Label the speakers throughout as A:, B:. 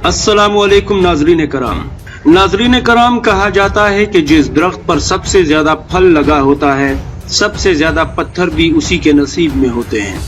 A: अस्सलामु अलैकुम नाजरीन कराम, कहा जाता है कि जिस दरख्त पर सबसे ज्यादा फल लगा होता है, सबसे ज्यादा पत्थर भी उसी के नसीब में होते हैं।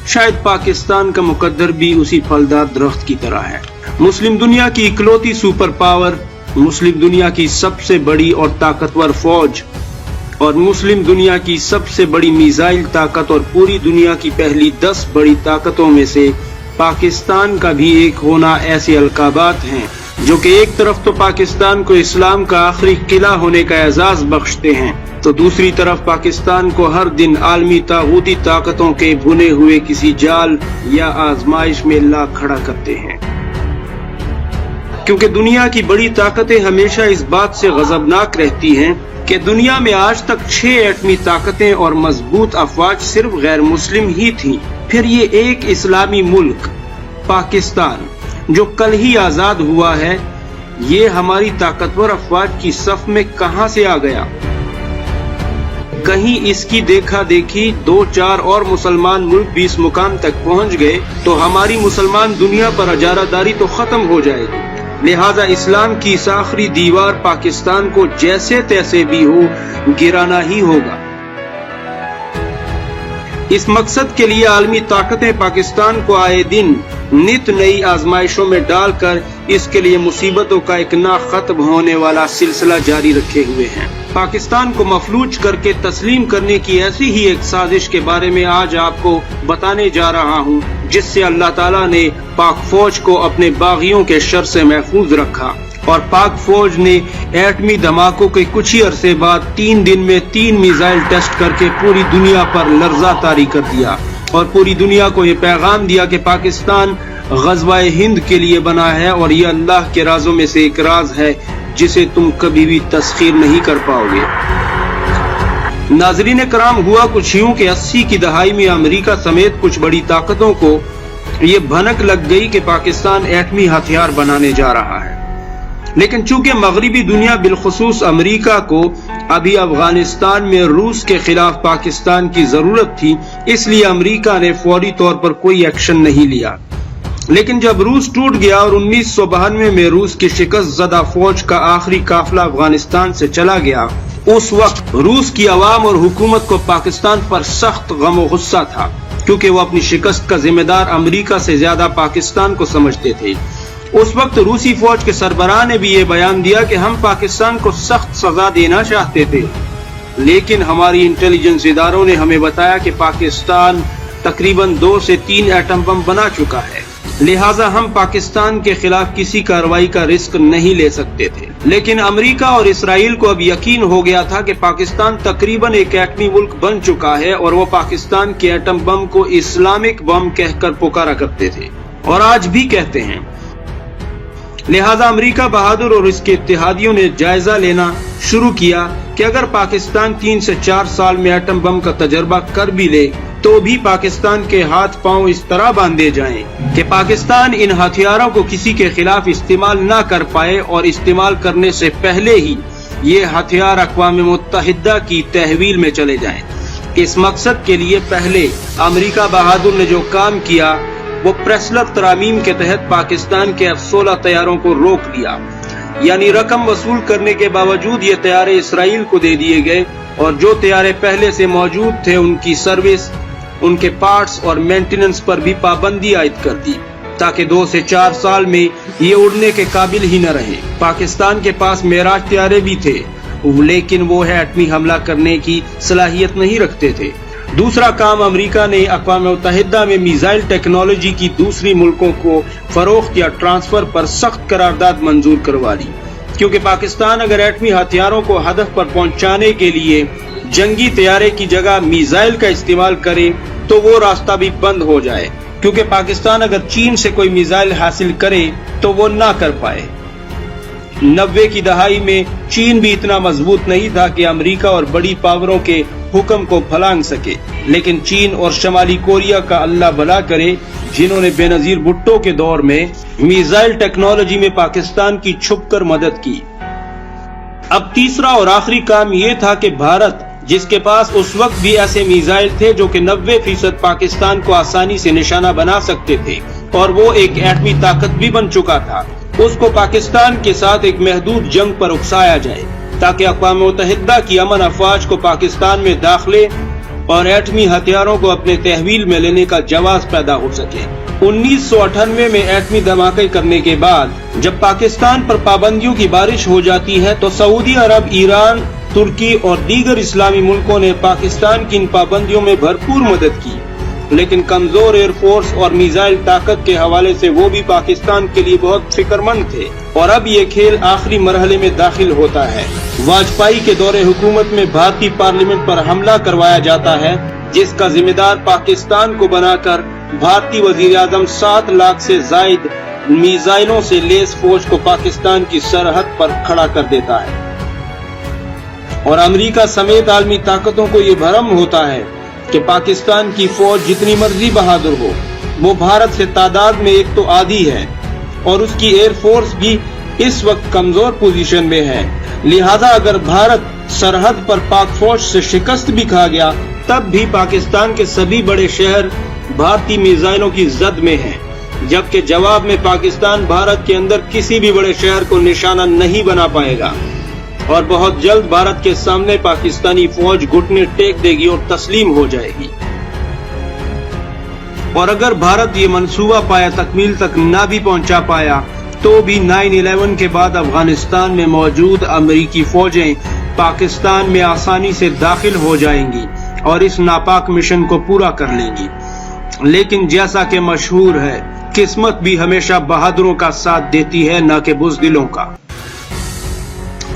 A: शायद पाकिस्तान का मुकद्दर भी उसी फलदार दरख्त की तरह है। मुस्लिम दुनिया की इकलौती सुपर पावर, मुस्लिम दुनिया की सबसे बड़ी और ताकतवर फौज और मुस्लिम दुनिया की सबसे बड़ी मिसाइल ताकत और पूरी दुनिया की पहली 10 बड़ी ताकतों में से पाकिस्तान का भी एक होना ऐसे अलकाबात हैं जो कि एक तरफ तो पाकिस्तान को इस्लाम का आखिरी किला होने का एजाज बख्शते हैं, तो दूसरी तरफ पाकिस्तान को हर दिन आलमी तागूती ताकतों के बुने हुए किसी जाल या आजमाइश में ला खड़ा करते हैं। क्योंकि दुनिया की बड़ी ताकतें हमेशा इस बात से गजबनाक रहती हैं कि दुनिया में आज तक 6 एटमी ताकतें और मजबूत अफवाज सिर्फ गैर मुस्लिम ही थीं। फिर ये एक इस्लामी मुल्क पाकिस्तान जो कल ही आजाद हुआ है, ये हमारी ताकतवर अफवाज की सफ में कहां से आ गया? कहीं इसकी देखा देखी 2-4 और मुसलमान मुल्क भी इस मुकाम तक पहुंच गए तो हमारी मुसलमान दुनिया पर अजारादारी तो खत्म हो जाएगी। लिहाजा इस्लाम की इस आखिरी दीवार पाकिस्तान को जैसे तैसे भी हो गिराना ही होगा। इस मकसद के लिए आलमी ताकतें पाकिस्तान को आए दिन नित नई आजमाइशों में डालकर इसके लिए मुसीबतों का एक ना खत्म होने वाला सिलसिला जारी रखे हुए हैं। पाकिस्तान को मफलूज करके तस्लीम करने की ऐसी ही एक साजिश के बारे में आज आपको बताने जा रहा हूँ, जिससे अल्लाह ताला ने पाक फौज को अपने बागियों के शर से महफूज रखा और पाक फौज ने एटमी धमाकों के कुछ ही अरसे बाद 3 दिन में 3 मिसाइल टेस्ट करके पूरी दुनिया पर लर्जा तारी कर दिया और पूरी दुनिया को ये पैगाम दिया कि पाकिस्तान गज़वाए हिंद के लिए बना है और ये अल्लाह के राजों में से एक राज है जिसे तुम कभी भी तस्खीर नहीं कर पाओगे। नाजरीन कराम, हुआ कुछ यूं कि 80 की दहाई में अमेरिका समेत कुछ बड़ी ताकतों को ये भनक लग गई कि पाकिस्तान एटमी हथियार बनाने जा रहा है। लेकिन चूंकि मगरिबी दुनिया बिलखुसूस अमेरिका को अभी अफगानिस्तान में रूस के खिलाफ पाकिस्तान की जरूरत थी, इसलिए अमेरिका ने फौरी तौर पर कोई एक्शन नहीं लिया। लेकिन जब रूस टूट गया और 1992 में रूस की शिकस्त ज़दा फौज का आखिरी काफिला अफगानिस्तान से चला गया, उस वक्त रूस की अवाम और हुकूमत को पाकिस्तान पर सख्त गम और गुस्सा था, क्योंकि वो अपनी शिकस्त का जिम्मेदार अमेरिका से ज्यादा पाकिस्तान को समझते थे। उस वक्त रूसी फौज के सरबराह ने भी ये बयान दिया कि हम पाकिस्तान को सख्त सजा देना चाहते थे, लेकिन हमारी इंटेलिजेंस इदारों ने हमें बताया कि पाकिस्तान तकरीबन 2 से 3 एटम बम बना चुका है, लिहाजा हम पाकिस्तान के खिलाफ किसी कार्रवाई का रिस्क नहीं ले सकते थे। लेकिन अमेरिका और इसराइल को अब यकीन हो गया था कि पाकिस्तान तकरीबन एक एटमी मुल्क बन चुका है और वो पाकिस्तान के एटम बम को इस्लामिक बम कहकर पुकारा करते थे और आज भी कहते हैं। लिहाजा अमेरिका बहादुर और इसके इत्तेहादियों ने जायजा लेना शुरू किया कि अगर पाकिस्तान 3 से 4 साल में एटम बम का तजर्बा कर भी ले तो भी पाकिस्तान के हाथ पांव इस तरह बांधे जाएं कि पाकिस्तान इन हथियारों को किसी के खिलाफ इस्तेमाल ना कर पाए और इस्तेमाल करने से पहले ही ये हथियार अक़वाम मुत्तहिदा की तहवील में चले जाएं। इस मकसद के लिए पहले अमेरिका बहादुर ने जो काम किया वो प्रेस्लर तरामीम के तहत पाकिस्तान के F-16 तैयारों को रोक दिया, यानी रकम वसूल करने के बावजूद ये तैयारे इसराइल को दे दिए गए और जो तैयारे पहले से मौजूद थे उनकी सर्विस, उनके पार्ट्स और मेंटेनेंस पर भी पाबंदी आयद कर दी ताकि 2 से 4 साल में ये उड़ने के काबिल ही न रहे। पाकिस्तान के पास मेराज तैयारे भी थे, लेकिन वो है एटमी हमला करने की सलाहियत नहीं रखते थे। दूसरा काम, अमेरिका ने अक़वाम मुत्तहिदा में मिसाइल टेक्नोलॉजी की दूसरी मुल्कों को फरोख्त या ट्रांसफर पर सख्त करारदाद मंजूर करवा ली, क्योंकि पाकिस्तान अगर एटमी हथियारों को हदफ पर पहुंचाने के लिए जंगी तैयारे की जगह मिसाइल का इस्तेमाल करे तो वो रास्ता भी बंद हो जाए, क्योंकि पाकिस्तान अगर चीन से कोई मिसाइल हासिल करे तो वो ना कर पाए। 90 की दहाई में चीन भी इतना मजबूत नहीं था कि अमेरिका और बड़ी पावरों के हुक्म को फलांग सके, लेकिन चीन और शमाली कोरिया का अल्लाह भला करे जिन्होंने बेनजीर भुट्टो के दौर में मिसाइल टेक्नोलॉजी में पाकिस्तान की छुपकर मदद की। अब तीसरा और आखिरी काम ये था कि भारत, जिसके पास उस वक्त भी ऐसे मिसाइल थे जो कि 90% पाकिस्तान को आसानी से निशाना बना सकते थे, اور وہ ایک ایٹمی طاقت بھی بن چکا تھا، اس کو پاکستان کے ساتھ ایک محدود جنگ پر اکسایا جائے تاکہ اقوام متحدہ کی امن افواج کو پاکستان میں داخلے اور ایٹمی ہتھیاروں کو اپنے تحویل میں لینے کا جواز پیدا ہو سکے۔ 1998 میں ایٹمی دھماکے کرنے کے بعد جب پاکستان پر پابندیوں کی بارش ہو جاتی ہے تو سعودی عرب، ایران، ترکی اور دیگر اسلامی ملکوں نے پاکستان کی ان پابندیوں میں بھرپور مدد کی، لیکن کمزور ایئر فورس اور میزائل طاقت کے حوالے سے وہ بھی پاکستان کے لیے بہت فکر مند تھے۔ اور اب یہ کھیل آخری مرحلے میں داخل ہوتا ہے۔ واجپئی کے دور حکومت میں بھارتی پارلیمنٹ پر حملہ کروایا جاتا ہے، جس کا ذمہ دار پاکستان کو بنا کر بھارتی وزیر اعظم 7 لاکھ سے زائد میزائلوں سے لیس فوج کو پاکستان کی سرحد پر کھڑا کر دیتا ہے، اور امریکہ سمیت عالمی طاقتوں کو یہ بھرم ہوتا ہے کہ پاکستان کی فوج جتنی مرضی بہادر ہو، وہ بھارت سے تعداد میں ایک تو آدھی ہے اور اس کی ایئر فورس بھی اس وقت کمزور پوزیشن میں ہے، لہذا اگر بھارت سرحد پر پاک فوج سے شکست بھی کھا گیا تب بھی پاکستان کے سبھی بڑے شہر بھارتی میزائلوں کی زد میں ہیں، جبکہ جواب میں پاکستان بھارت کے اندر کسی بھی بڑے شہر کو نشانہ نہیں بنا پائے گا، اور بہت جلد بھارت کے سامنے پاکستانی فوج گھٹنے ٹیک دے گی اور تسلیم ہو جائے گی۔ اور اگر بھارت یہ منصوبہ پایا تکمیل تک نہ بھی پہنچا پایا تو بھی 9/11 کے بعد افغانستان میں موجود امریکی فوجیں پاکستان میں آسانی سے داخل ہو جائیں گی اور اس ناپاک مشن کو پورا کر لیں گی۔ لیکن جیسا کہ مشہور ہے، قسمت بھی ہمیشہ بہادروں کا ساتھ دیتی ہے، نہ کہ بزدلوں کا۔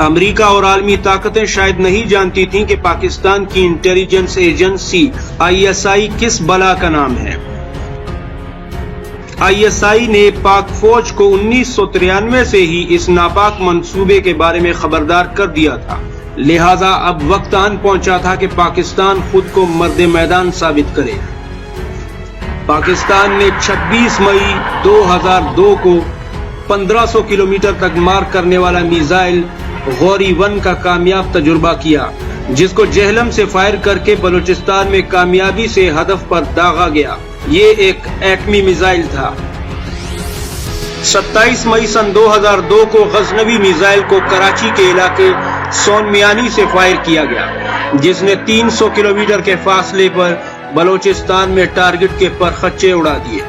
A: امریکہ اور عالمی طاقتیں شاید نہیں جانتی تھیں کہ پاکستان کی انٹیلیجنس ایجنسی ISI کس بلا کا نام ہے۔ ISI نے پاک فوج کو 1993 سے ہی اس ناپاک منصوبے کے بارے میں خبردار کر دیا تھا، لہذا اب وقت آن پہنچا تھا کہ پاکستان خود کو مرد میدان ثابت کرے۔ پاکستان نے 26 مئی 2002 کو 1500 کلومیٹر تک مار کرنے والا میزائل غوری 1 کا کامیاب تجربہ کیا، جس کو جہلم سے فائر کر کے بلوچستان میں کامیابی سے ہدف پر داغا گیا۔ یہ ایک ایٹمی میزائل تھا۔ 27 مئی سن 2002 کو غزنوی میزائل کو کراچی کے علاقے سون میانی سے فائر کیا گیا، جس نے 300 کلومیٹر کے فاصلے پر بلوچستان میں ٹارگٹ کے پرخچے اڑا دیے۔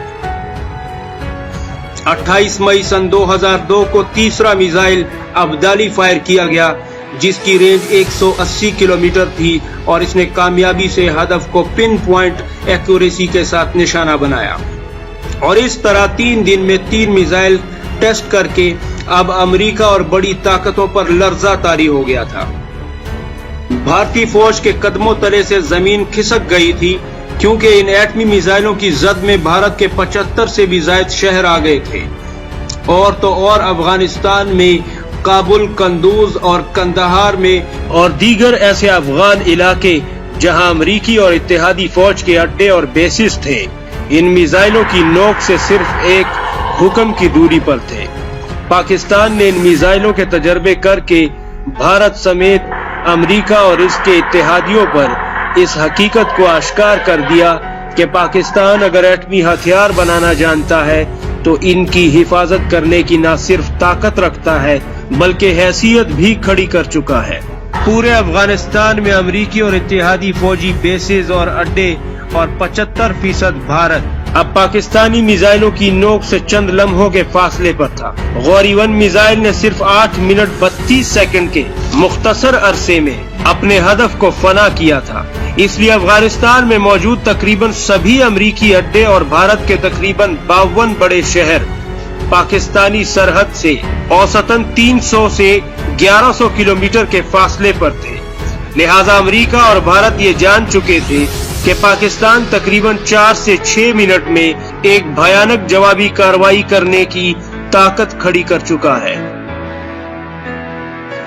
A: 28 مئی سن 2002 کو تیسرا میزائل ابدالی فائر کیا گیا، جس کی رینج 180 کلومیٹر تھی اور اس نے کامیابی سے ہدف کو پن پوائنٹ ایکوریسی کے ساتھ نشانہ بنایا۔ اور اس طرح 3 دن میں 3 میزائل ٹیسٹ کر کے اب امریکہ اور بڑی طاقتوں پر لرزہ طاری ہو گیا تھا۔ بھارتی فوج کے قدموں تلے سے زمین کھسک گئی تھی، کیونکہ ان ایٹمی میزائلوں کی زد میں بھارت کے 75 سے بھی زائد شہر آ گئے تھے، اور تو اور افغانستان میں کابل، قندوز اور کندہار میں اور دیگر ایسے افغان علاقے جہاں امریکی اور اتحادی فوج کے اڈے اور بیسز تھے، ان میزائلوں کی نوک سے صرف ایک حکم کی دوری پر تھے۔ پاکستان نے ان میزائلوں کے تجربے کر کے بھارت سمیت امریکہ اور اس کے اتحادیوں پر اس حقیقت کو آشکار کر دیا کہ پاکستان اگر ایٹمی ہتھیار بنانا جانتا ہے تو ان کی حفاظت کرنے کی نہ صرف طاقت رکھتا ہے بلکہ حیثیت بھی کھڑی کر چکا ہے۔ پورے افغانستان میں امریکی اور اتحادی فوجی بیسز اور اڈے اور 75% بھارت اب پاکستانی میزائلوں کی نوک سے چند لمحوں کے فاصلے پر تھا۔ غوری 1 میزائل نے صرف 8 منٹ 32 سیکنڈ کے مختصر عرصے میں اپنے ہدف کو فنا کیا تھا، اس لیے افغانستان میں موجود تقریباً سبھی امریکی اڈے اور بھارت کے تقریباً 52 بڑے شہر پاکستانی سرحد سے اوسطاً 300 سے 1100 کلومیٹر کے فاصلے پر تھے، لہذا امریکہ اور بھارت یہ جان چکے تھے کہ پاکستان تقریباً 4 سے 6 منٹ میں ایک بھیانک جوابی کارروائی کرنے کی طاقت کھڑی کر چکا ہے،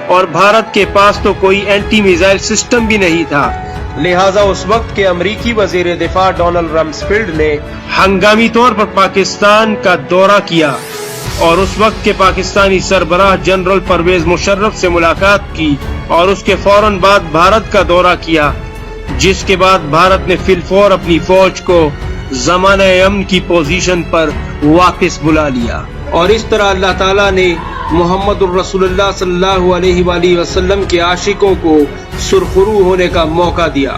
A: اور بھارت کے پاس تو کوئی اینٹی میزائل سسٹم بھی نہیں تھا، لہذا اس وقت کے امریکی وزیر دفاع ڈونلڈ رمسفیلڈ نے ہنگامی طور پر پاکستان کا دورہ کیا اور اس وقت کے پاکستانی سربراہ جنرل پرویز مشرف سے ملاقات کی اور اس کے فوراً بعد بھارت کا دورہ کیا، جس کے بعد بھارت نے فی الفور اپنی فوج کو ज़माने अमन की पोजीशन पर वापस बुला लिया। और इस तरह अल्लाह ताला ने मोहम्मद रसूलुल्लाह सल्लल्लाहु अलैहि वसल्लम के आशिकों को सुरखरू होने का मौका दिया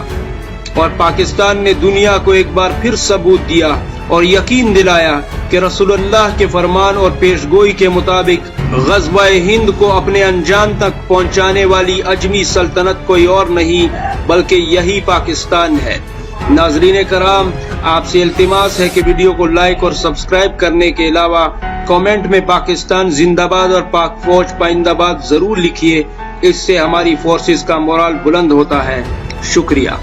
A: और पाकिस्तान ने दुनिया को एक बार फिर सबूत दिया और यकीन दिलाया कि रसूलुल्लाह के फरमान और पेशगोई के मुताबिक ग़ज़वा-ए हिंद को अपने अंजाम तक पहुंचाने वाली अजमी सल्तनत कोई और नहीं बल्कि यही पाकिस्तान है। नाज़रीन कराम, आपसे इल्तिमास है कि वीडियो को लाइक और सब्सक्राइब करने के अलावा कमेंट में पाकिस्तान जिंदाबाद और पाक फौज पाइंदाबाद जरूर लिखिए। इससे हमारी फोर्सेस का मोराल बुलंद होता है। शुक्रिया।